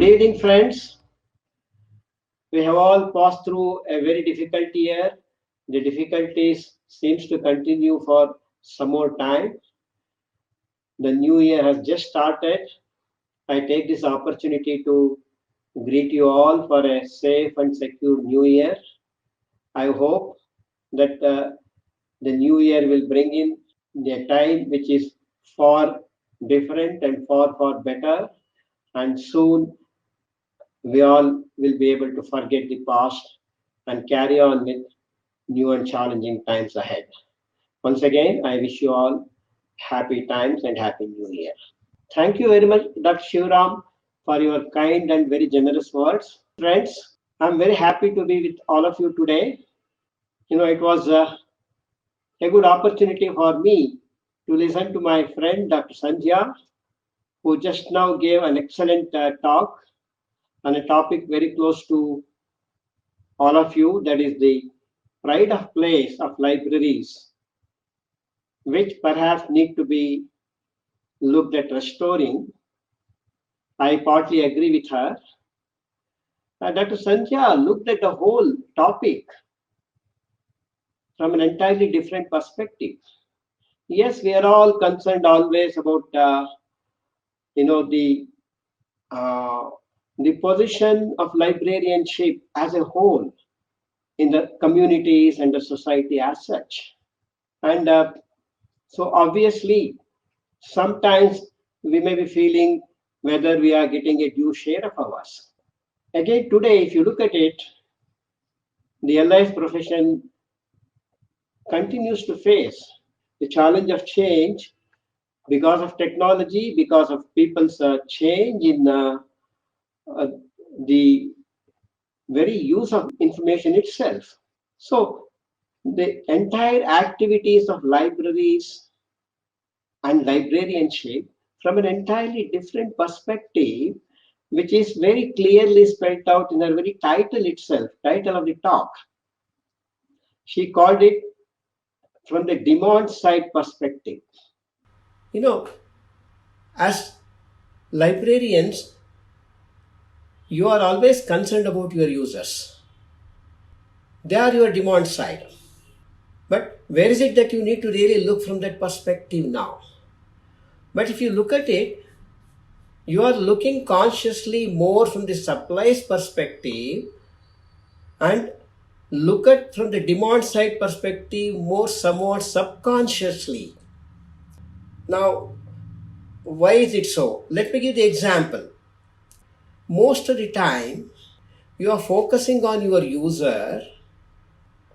evening, friends. We have all passed through a very difficult year. The difficulties seems to continue for some more time. The new year has just started. I take this opportunity to greet you all for a safe and secure new year. I hope that the new year will bring in a time which is far different and far better, and soon we all will be able to forget the past and carry on with new and challenging times ahead. Once again, I wish you all happy times and happy new year. Thank you very much, Dr. Shivram, for your kind and very generous words. Friends, I'm very happy to be with all of you today. It was a good opportunity for me to listen to my friend Dr. Sanjya, who just now gave an excellent talk on a topic very close to all of you, that is the pride of place of libraries, which perhaps need to be looked at restoring. I partly agree with her. Dr. Sanjya looked at the whole topic from an entirely different perspective. Yes, we are all concerned always about the the position of librarianship as a whole in the communities and the society as such. And so obviously, sometimes we may be feeling whether we are getting a due share of ours. Again, today, if you look at it, the LIS profession continues to face the challenge of change because of technology, because of people's change in the very use of information itself. So the entire activities of libraries and librarianship from an entirely different perspective, which is very clearly spelled out in her very title itself, title of the talk. She called it from the demand side perspective. As librarians, you are always concerned about your users. They are your demand side. But where is it that you need to really look from that perspective now? But if you look at it, you are looking consciously more from the supplies perspective and look at from the demand side perspective more somewhat subconsciously. Now, why is it so? Let me give the example. Most of the time, you are focusing on your user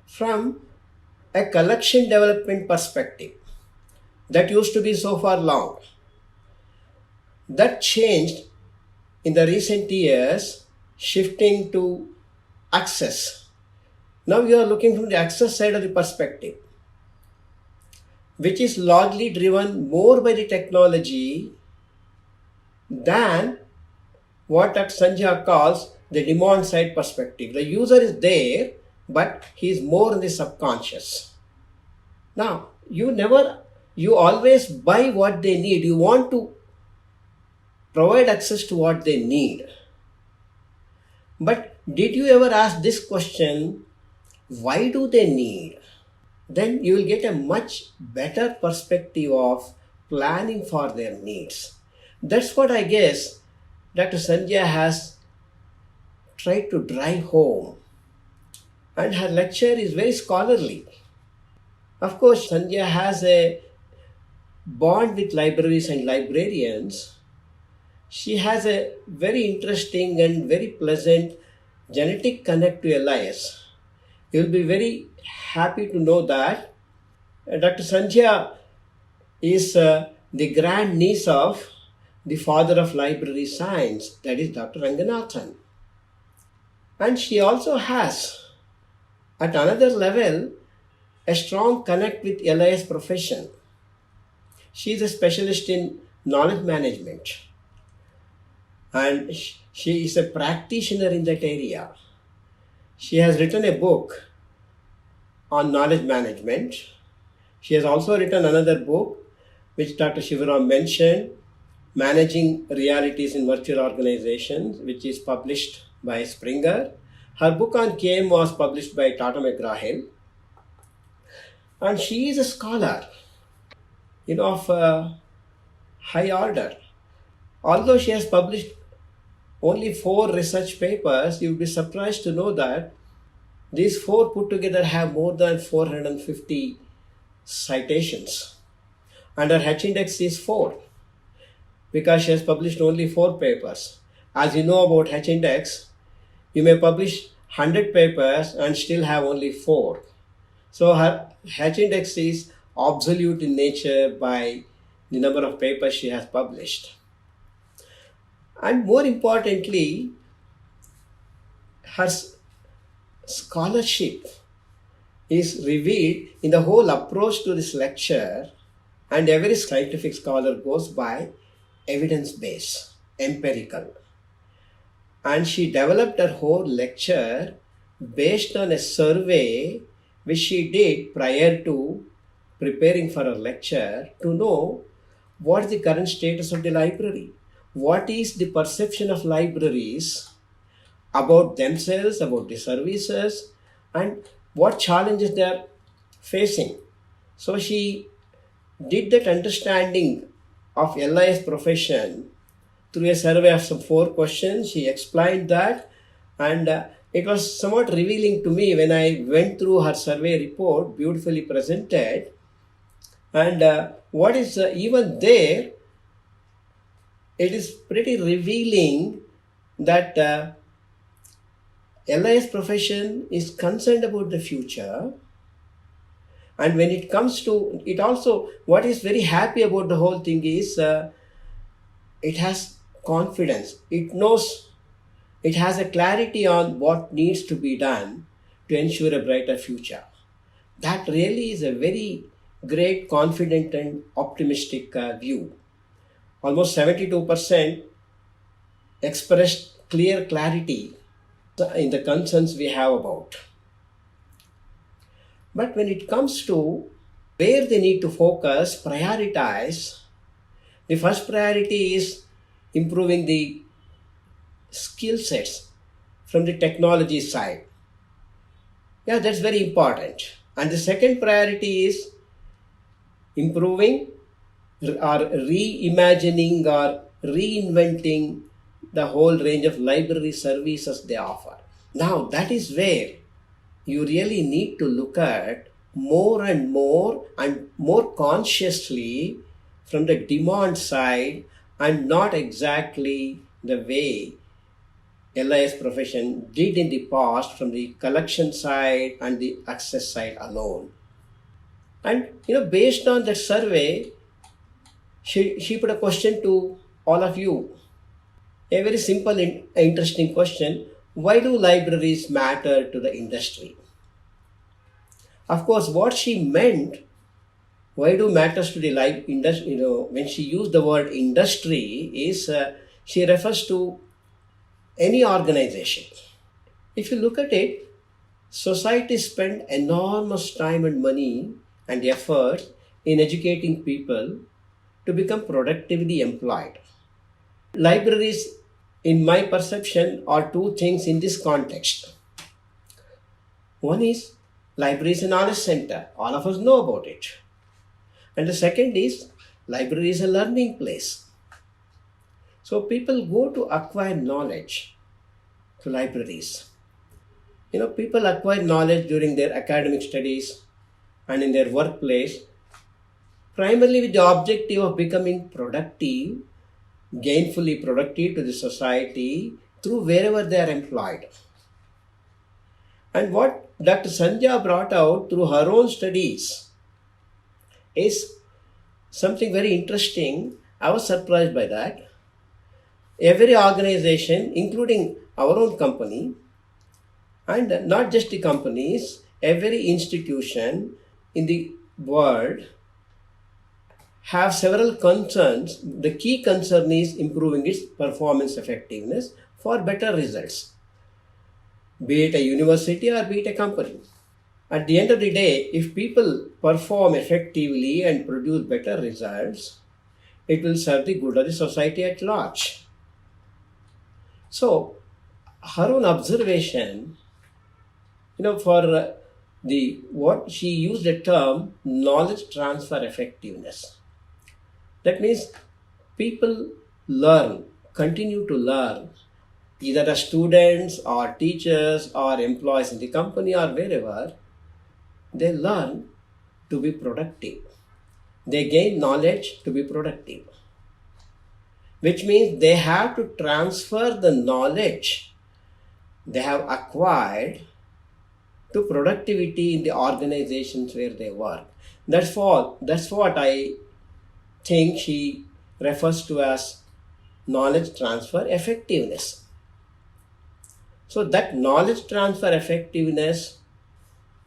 from a collection development perspective. That used to be so far long. That changed in the recent years, shifting to access. Now you are looking from the access side of the perspective, which is largely driven more by the technology than what Sanjay calls the demand side perspective. The user is there, but he is more in the subconscious. Now, you always buy what they need. You want to provide access to what they need. But did you ever ask this question, why do they need? Then you will get a much better perspective of planning for their needs. That's what I guess Dr. Sanjay has tried to drive home. And her lecture is very scholarly. Of course, Sanjay has a bond with libraries and librarians. She has a very interesting and very pleasant genetic connect to LIS. You'll be very happy to know that Dr. Sanjay is the grand niece of the father of library science, that is Dr. Ranganathan. And she also has, at another level, a strong connect with LIS profession. She is a specialist in knowledge management. And she is a practitioner in that area. She has written a book on knowledge management. She has also written another book, which Dr. Shivaram mentioned, Managing Realities in Virtual Organizations, which is published by Springer. Her book on KM was published by Tata McGraw-Hill. And she is a scholar, of high order. Although she has published only 4 research papers, you'll be surprised to know that these 4 put together have more than 450 citations. And her H index is 4 because she has published only 4 papers. As you know about H index, you may publish 100 papers and still have only 4. So her H index is absolute in nature by the number of papers she has published. And more importantly, her scholarship is revealed in the whole approach to this lecture, and every scientific scholar goes by evidence-based, empirical. And she developed her whole lecture based on a survey which she did prior to preparing for her lecture to know what is the current status of the library, what is the perception of libraries about themselves, about the services, and what challenges they are facing. So she did that understanding of LIS profession through a survey of some 4 questions. She explained that, and it was somewhat revealing to me when I went through her survey report, beautifully presented. And what is even there, it is pretty revealing that LIS profession is concerned about the future. And when it comes to it also, what is very happy about the whole thing is it has confidence. It knows, it has a clarity on what needs to be done to ensure a brighter future. That really is a very great, confident and optimistic view. Almost 72% expressed clear clarity in the concerns we have about. But when it comes to where they need to focus, prioritize, the first priority is improving the skill sets from the technology side. Yeah, that's very important. And the second priority is improving or reimagining or reinventing the whole range of library services they offer. Now, that is where you really need to look at more and more consciously from the demand side, and not exactly the way LIS profession did in the past from the collection side and the access side alone. And based on that survey, she put a question to all of you. A very simple and interesting question. Why do libraries matter to the industry? Of course, what she meant, why do matters to the life industry, when she used the word industry, is she refers to any organization. If you look at it, society spend enormous time and money and effort in educating people to become productively employed. Libraries, in my perception, are 2 things in this context. One is library is a knowledge center. All of us know about it. And the second is library is a learning place. So people go to acquire knowledge to libraries. People acquire knowledge during their academic studies and in their workplace, primarily with the objective of becoming productive, gainfully productive to the society through wherever they are employed. And what Dr. Sandhya brought out through her own studies is something very interesting. I was surprised by that. Every organization, including our own company, and not just the companies, every institution in the world have several concerns. The key concern is improving its performance effectiveness for better results, be it a university or be it a company. At the end of the day, if people perform effectively and produce better results, it will serve the good of the society at large. So, her own observation, for the what she used the term knowledge transfer effectiveness. That means people learn, continue to learn, either as students or teachers or employees in the company or wherever, they learn to be productive. They gain knowledge to be productive, which means they have to transfer the knowledge they have acquired to productivity in the organizations where they work. That's what I think she refers to as knowledge transfer effectiveness. So that knowledge transfer effectiveness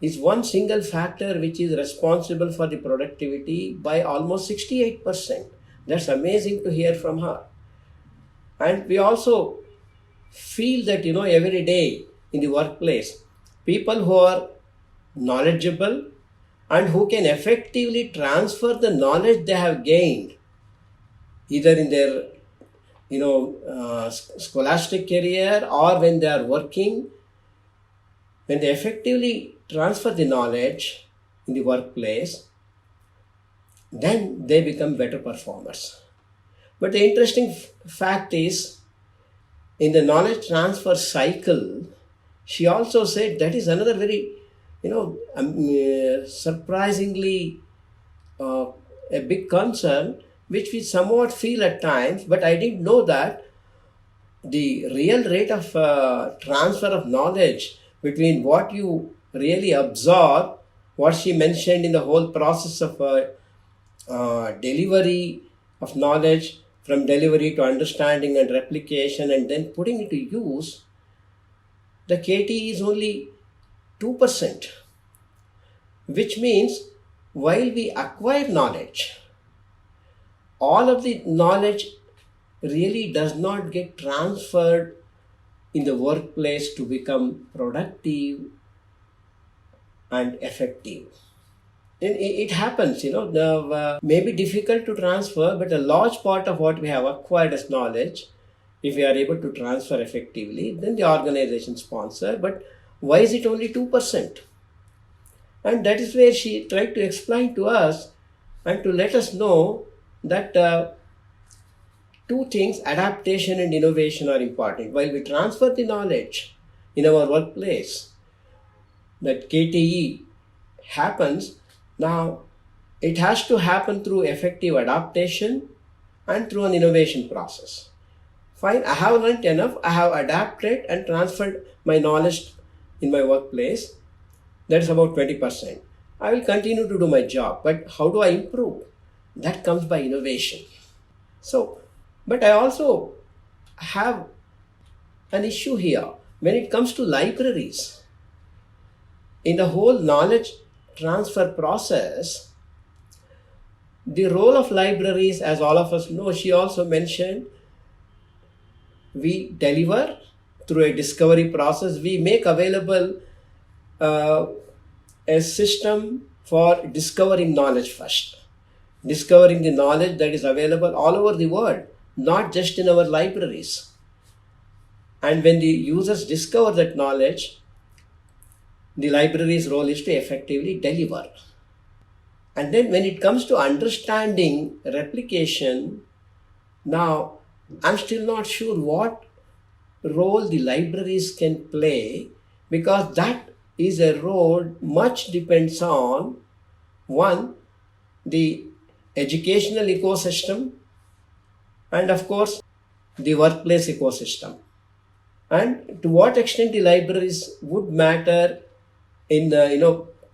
is one single factor which is responsible for the productivity by almost 68%. That's amazing to hear from her. And we also feel that, every day in the workplace, people who are knowledgeable and who can effectively transfer the knowledge they have gained, either in their scholastic career or when they are working, when they effectively transfer the knowledge in the workplace, then they become better performers. But the interesting fact is, in the knowledge transfer cycle, she also said that is another very, surprisingly a big concern, which we somewhat feel at times, but I didn't know that the real rate of transfer of knowledge between what you really absorb, what she mentioned in the whole process of delivery of knowledge, from delivery to understanding and replication and then putting it to use, the KT is only 2%, which means while we acquire knowledge, all of the knowledge really does not get transferred in the workplace to become productive and effective. And it happens, may be difficult to transfer, but a large part of what we have acquired as knowledge, if we are able to transfer effectively, then the organization sponsor. But why is it only 2%? And that is where she tried to explain to us and to let us know that two things, adaptation and innovation, are important. While we transfer the knowledge in our workplace, that KTE happens, now it has to happen through effective adaptation and through an innovation process. Fine, I have learned enough, I have adapted and transferred my knowledge in my workplace. That is about 20%. I will continue to do my job, but how do I improve? That comes by innovation. So, but I also have an issue here when it comes to libraries. In the whole knowledge transfer process, the role of libraries, as all of us know, she also mentioned, we deliver through a discovery process. We make available a system for discovering knowledge first. Discovering the knowledge that is available all over the world, not just in our libraries. And when the users discover that knowledge, the library's role is to effectively deliver. And then when it comes to understanding replication, now I'm still not sure what role the libraries can play, because that is a role much depends on, one, the educational ecosystem, and of course the workplace ecosystem. And to what extent the libraries would matter in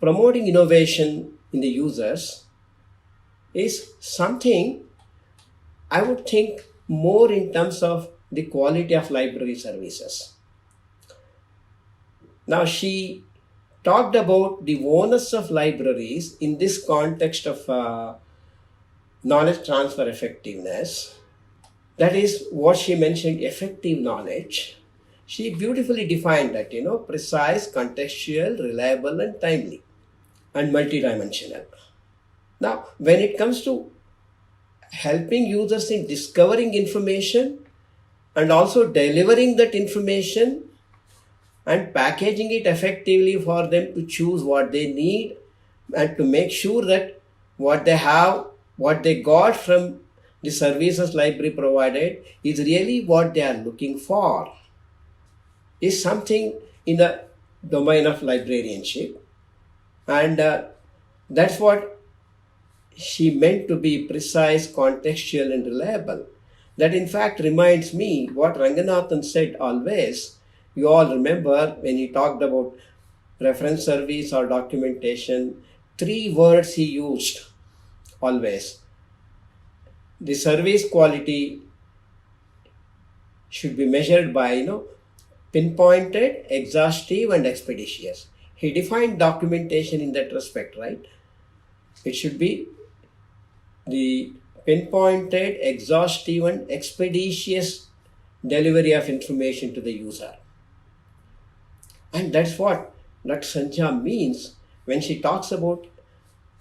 promoting innovation in the users is something I would think more in terms of the quality of library services. Now she talked about the onus of libraries in this context of knowledge transfer effectiveness. That is what she mentioned, effective knowledge. She beautifully defined that, precise, contextual, reliable and timely and multidimensional. Now, when it comes to helping users in discovering information and also delivering that information and packaging it effectively for them to choose what they need and to make sure that what they have, what they got from the services library provided is really what they are looking for, is something in the domain of librarianship. And that's what she meant to be precise, contextual, and reliable. That in fact reminds me what Ranganathan said always. You all remember when he talked about reference service or documentation, three words he used always. The service quality should be measured by, pinpointed, exhaustive, and expeditious. He defined documentation in that respect, right? It should be the pinpointed, exhaustive, and expeditious delivery of information to the user. And that's what Dr. Sanjha means when she talks about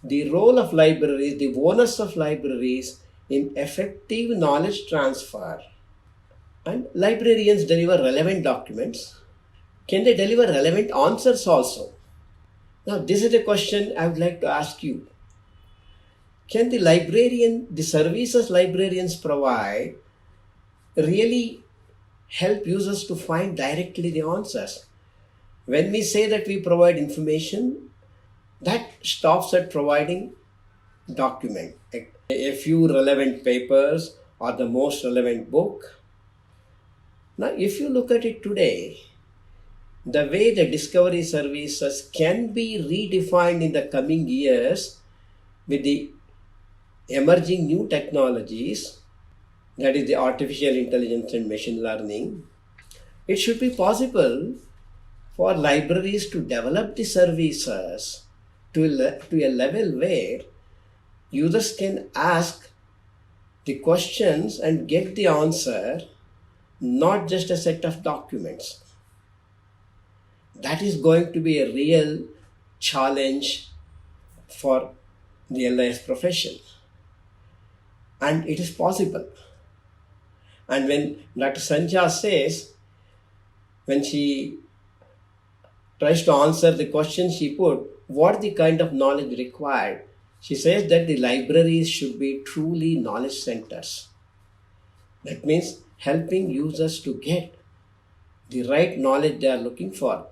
the role of libraries, the onus of libraries in effective knowledge transfer. And librarians deliver relevant documents. Can they deliver relevant answers also? Now, this is a question I would like to ask you. Can the services librarians provide really help users to find directly the answers? When we say that we provide information, that stops at providing document. A few relevant papers or the most relevant book. Now, if you look at it today, the way the discovery services can be redefined in the coming years with the emerging new technologies, that is the artificial intelligence and machine learning, it should be possible for libraries to develop the services to a level where users can ask the questions and get the answer, not just a set of documents. That is going to be a real challenge for the LIS profession. And it is possible. And when Dr. Sanjha says, when she tries to answer the question she put, what the kind of knowledge required, she says that the libraries should be truly knowledge centers. That means helping users to get the right knowledge they are looking for,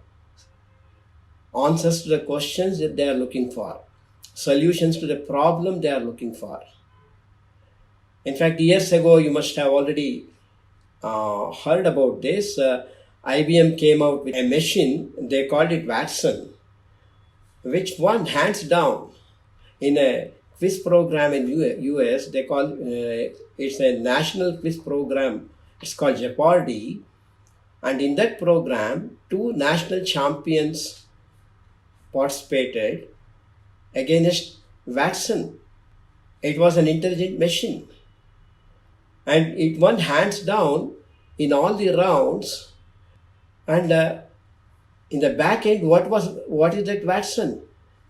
answers to the questions that they are looking for, solutions to the problem they are looking for. In fact, years ago, you must have already heard about this. IBM came out with a machine, they called it Watson, which won hands down in a quiz program in US. They call it's a national quiz program. It's called Jeopardy. And in that program, two national champions participated against Watson. It was an intelligent machine. And it won hands down in all the rounds. And in the back end, what is that Watson?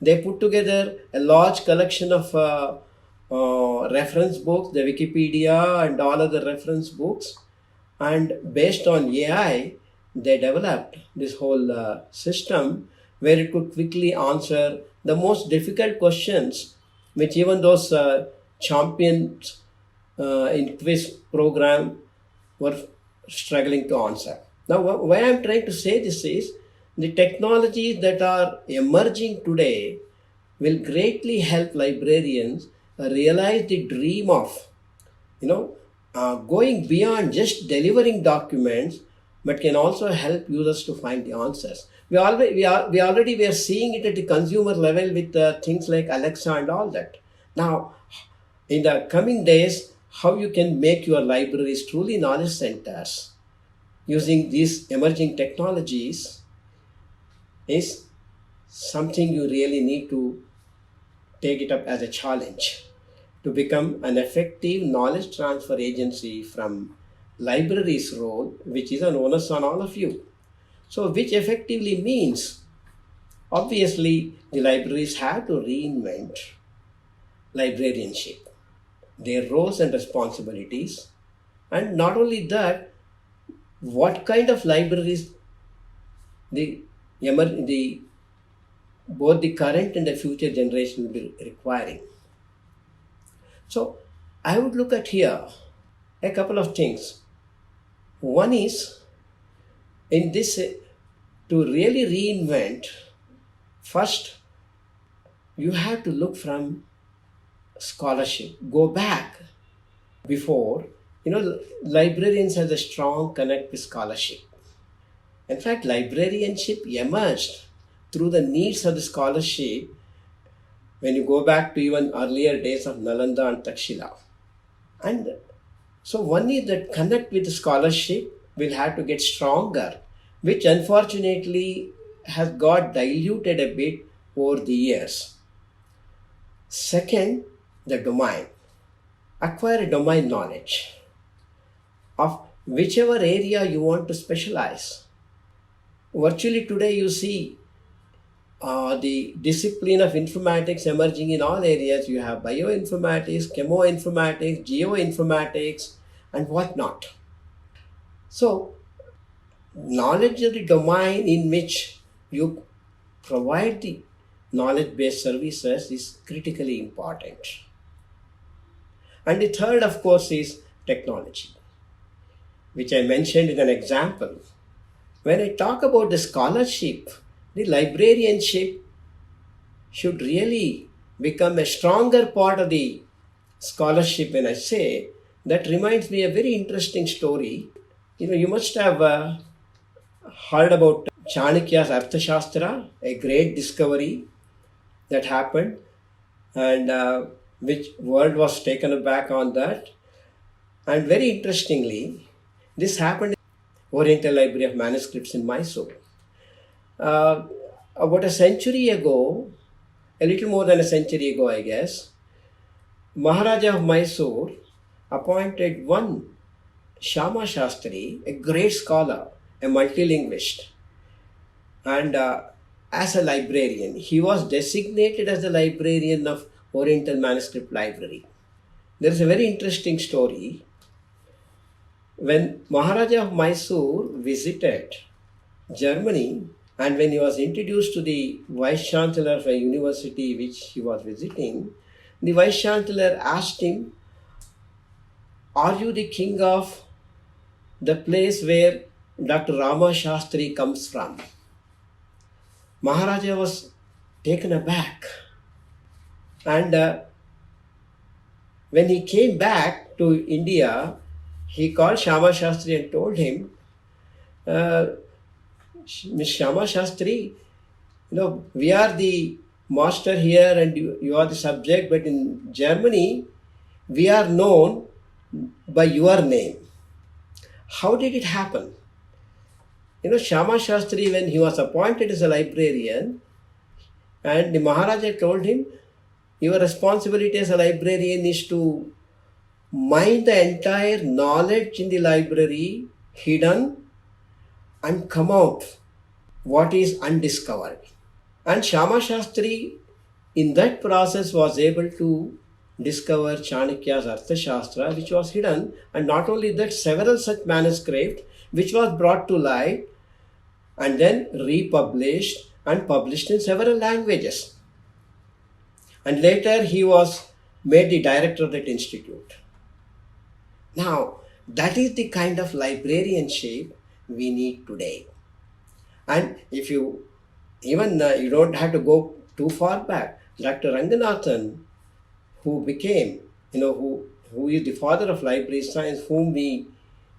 They put together a large collection of reference books, the Wikipedia and all other reference books. And based on AI, they developed this whole system where it could quickly answer the most difficult questions, which even those champions in quiz program were struggling to answer. Now, why I'm trying to say this is the technologies that are emerging today will greatly help librarians realize the dream of, going beyond just delivering documents, but can also help users to find the answers. We already were seeing it at the consumer level with things like Alexa and all that. Now, in the coming days, how you can make your libraries truly knowledge centers using these emerging technologies is something you really need to take it up as a challenge to become an effective knowledge transfer agency from libraries' role, which is an onus on all of you. So, which effectively means, obviously, the libraries have to reinvent librarianship. their roles and responsibilities, and not only that, what kind of libraries the, the both the current and the future generation will be requiring. So I would look at here a couple of things. One is in this to really reinvent, first you have to look from scholarship. Go back before, librarians have a strong connect with scholarship. In fact, librarianship emerged through the needs of the scholarship when you go back to even earlier days of Nalanda and Takshila. And so one is that connect with the scholarship will have to get stronger, which unfortunately has got diluted a bit over the years. Second, the domain. Acquire domain knowledge of whichever area you want to specialize. Virtually today you see the discipline of informatics emerging in all areas. You have bioinformatics, chemoinformatics, geoinformatics, and whatnot. So, knowledge of the domain in which you provide the knowledge-based services is critically important. And the third, of course, is technology, which I mentioned in an example. When I talk about the scholarship, the librarianship should really become a stronger part of the scholarship. When I say that, reminds me a very interesting story. You must have heard about Chanakya's Arthashastra, a great discovery that happened, and which world was taken aback on that. And very interestingly, this happened in Oriental Library of Manuscripts in Mysore. About a century ago, a little more than a century ago, I guess, Maharaja of Mysore appointed one Shama Shastri, a great scholar, a multilinguist, and as a librarian. He was designated as the librarian of Oriental Manuscript Library. There is a very interesting story. When Maharaja of Mysore visited Germany, and when he was introduced to the Vice Chancellor of a university which he was visiting, the Vice Chancellor asked him, "Are you the king of the place where Dr. Rama Shastri comes from?" Maharaja was taken aback. And when he came back to India, he called Shama Shastri and told him, "Miss Shama Shastri, we are the master here and you are the subject, but in Germany, we are known by your name. How did it happen?" Shama Shastri, when he was appointed as a librarian, and the Maharaja told him, "Your responsibility as a librarian is to mine the entire knowledge in the library, hidden, and come out what is undiscovered." And Shama Shastri, in that process, was able to discover Chanakya's Arthashastra, which was hidden, and not only that, several such manuscripts which was brought to light and then republished and published in several languages. And later he was made the director of that institute. Now, that is the kind of librarianship we need today. And if you even you don't have to go too far back. Dr. Ranganathan, who became, who is the father of library science, whom we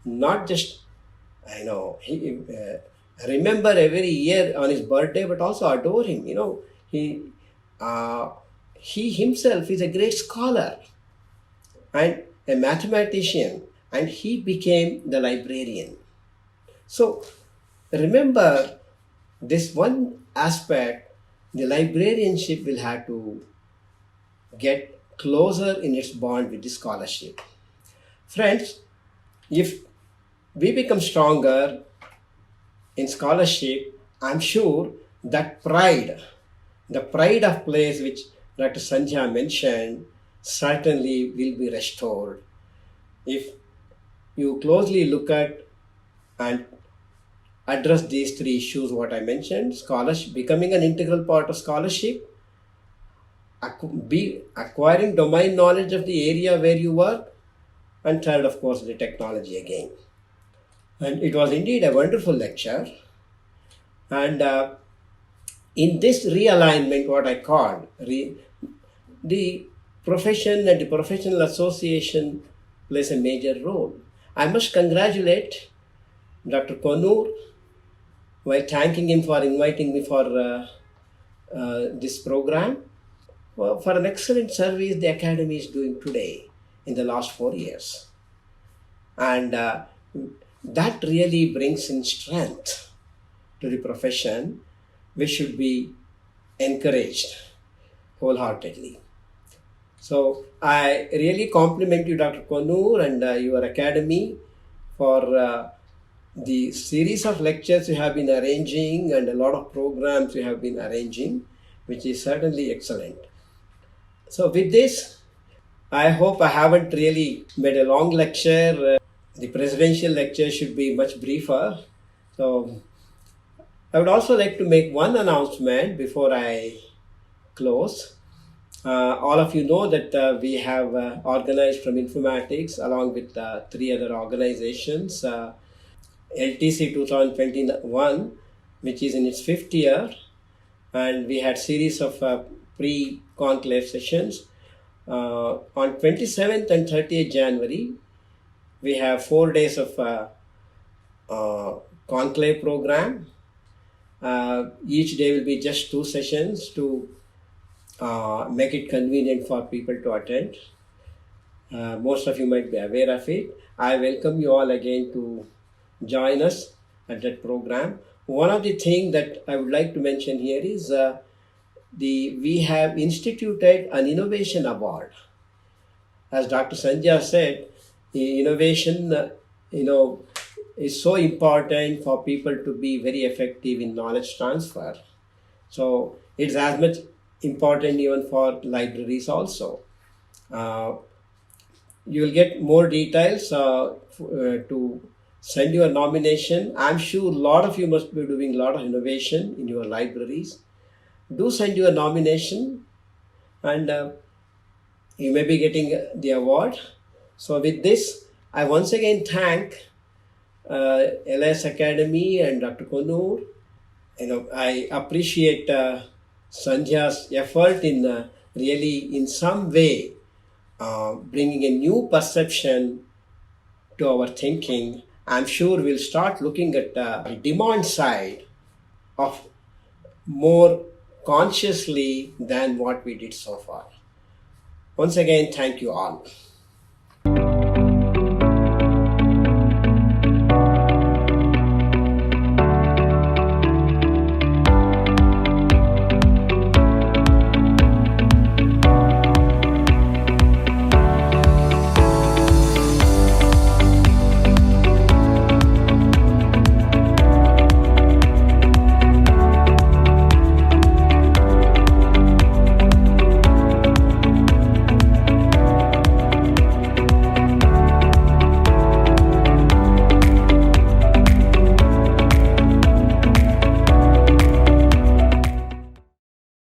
not just, remember every year on his birthday, but also adore him. He himself is a great scholar and a mathematician, and he became the librarian. So remember this one aspect, the librarianship will have to get closer in its bond with the scholarship. Friends, if we become stronger in scholarship, I'm sure that pride, the pride of place which Dr. Sandhya mentioned, certainly will be restored if you closely look at and address these three issues what I mentioned: scholarship, becoming an integral part of scholarship, acquiring domain knowledge of the area where you work, and third, of course, the technology again. And it was indeed a wonderful lecture. And in this realignment, what I called the profession and the professional association plays a major role. I must congratulate Dr. Konur by thanking him for inviting me for this program, for an excellent service the Academy is doing today in the last 4 years. And that really brings in strength to the profession, which should be encouraged wholeheartedly. So I really compliment you, Dr. Konur, and your academy for the series of lectures you have been arranging and a lot of programs you have been arranging, which is certainly excellent. So with this, I hope I haven't really made a long lecture. The presidential lecture should be much briefer. So I would also like to make one announcement before I close. All of you know that we have organized from Informatics along with three other organizations, LTC 2021, which is in its fifth year, and we had series of pre-conclave sessions. On 27th and 30th January, we have 4 days of conclave program. Each day will be just 2 sessions to make it convenient for people to attend. Most of you might be aware of it. I welcome you all again to join us at that program. One of the things that I would like to mention here is we have instituted an innovation award. As Dr. Sanjay said, the innovation, is so important for people to be very effective in knowledge transfer. So it's as much important even for libraries also. You will get more details to send you a nomination. I'm sure a lot of you must be doing a lot of innovation in your libraries. Do send you a nomination, and you may be getting the award. So with this, I once again thank LS Academy and Dr. Konur. I appreciate Sandhya's effort in really in some way bringing a new perception to our thinking. I'm sure we'll start looking at the demand side of more consciously than what we did so far. Once again, thank you all.